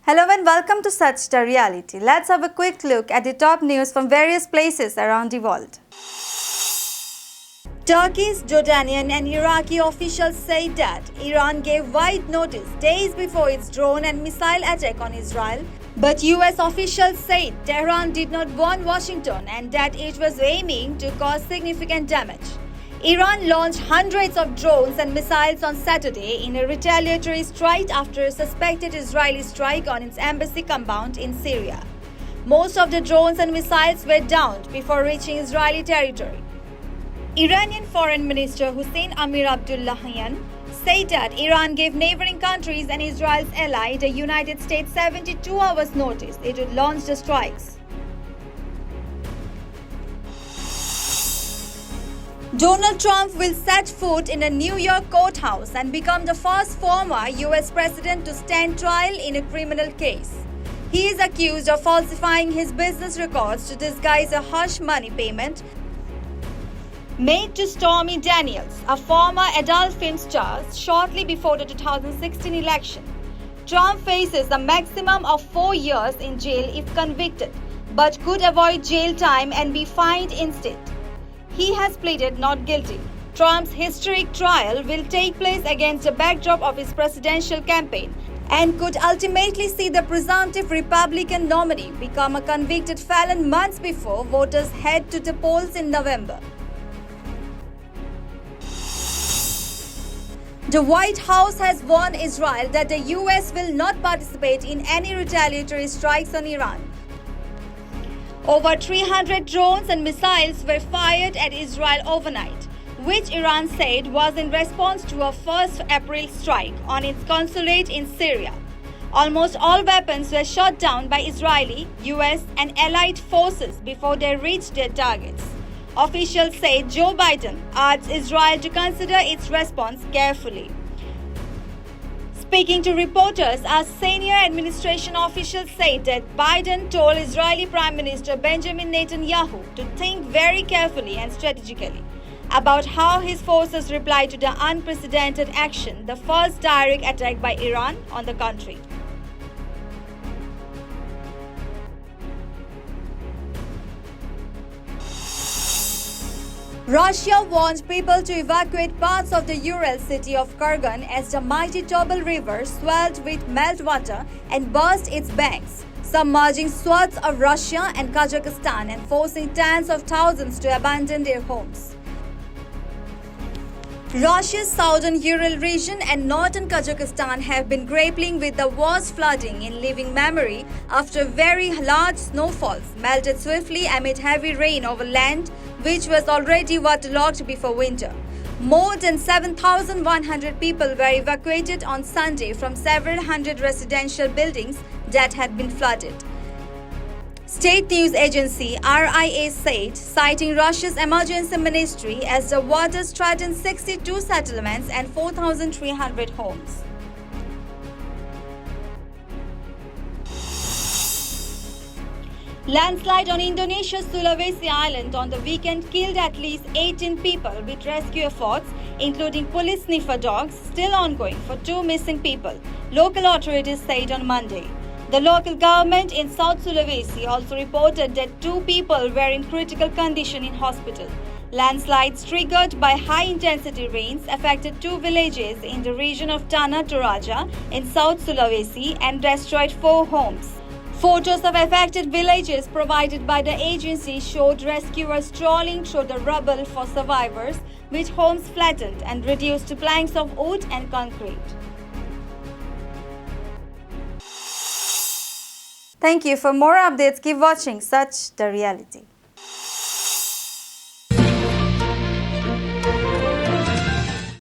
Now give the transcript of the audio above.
Hello and welcome to Such the Reality. Let's have a quick look at the top news from various places around the world. Turkey's, Jordanian and Iraqi officials say that Iran gave wide notice days before its drone and missile attack on Israel, but US officials said Tehran did not warn Washington and that it was aiming to cause significant damage. Iran launched hundreds of drones and missiles on Saturday in a retaliatory strike after a suspected Israeli strike on its embassy compound in Syria. Most of the drones and missiles were downed before reaching Israeli territory. Iranian Foreign Minister Hossein Amir Abdullahian said that Iran gave neighboring countries and Israel's ally, the United States, 72 hours notice it would launch the strikes. Donald Trump will set foot in a New York courthouse and become the first former US president to stand trial in a criminal case. He is accused of falsifying his business records to disguise a hush money payment made to Stormy Daniels, a former adult film star, shortly before the 2016 election. Trump faces a maximum of 4 years in jail if convicted, but could avoid jail time and be fined instead. He has pleaded not guilty. Trump's historic trial will take place against the backdrop of his presidential campaign and could ultimately see the presumptive Republican nominee become a convicted felon months before voters head to the polls in November. The White House has warned Israel that the US will not participate in any retaliatory strikes on Iran. Over 300 drones and missiles were fired at Israel overnight, which Iran said was in response to a 1st April strike on its consulate in Syria. Almost all weapons were shot down by Israeli, US, and allied forces before they reached their targets. Officials say Joe Biden urged Israel to consider its response carefully. Speaking to reporters, a senior administration official said that Biden told Israeli Prime Minister Benjamin Netanyahu to think very carefully and strategically about how his forces reply to the unprecedented action, the first direct attack by Iran on the country. Russia warned people to evacuate parts of the Ural city of Kurgan as the mighty Tobol River swelled with meltwater and burst its banks, submerging swaths of Russia and Kazakhstan and forcing tens of thousands to abandon their homes. Russia's southern Ural region and northern Kazakhstan have been grappling with the worst flooding in living memory after very large snowfalls melted swiftly amid heavy rain over land which was already waterlogged before winter. More than 7,100 people were evacuated on Sunday from several hundred residential buildings that had been flooded. State news agency RIA said, citing Russia's emergency ministry, as the waters threatened 62 settlements and 4,300 homes. Landslide on Indonesia's Sulawesi Island on the weekend killed at least 18 people, with rescue efforts, including police sniffer dogs, still ongoing for 2 missing people, local authorities said on Monday. The local government in South Sulawesi also reported that 2 people were in critical condition in hospital. Landslides triggered by high-intensity rains affected 2 villages in the region of Tanah Toraja in South Sulawesi and destroyed 4 homes. Photos of affected villages provided by the agency showed rescuers strolling through the rubble for survivors, with homes flattened and reduced to planks of wood and concrete. Thank you. For more updates, keep watching Such the Reality.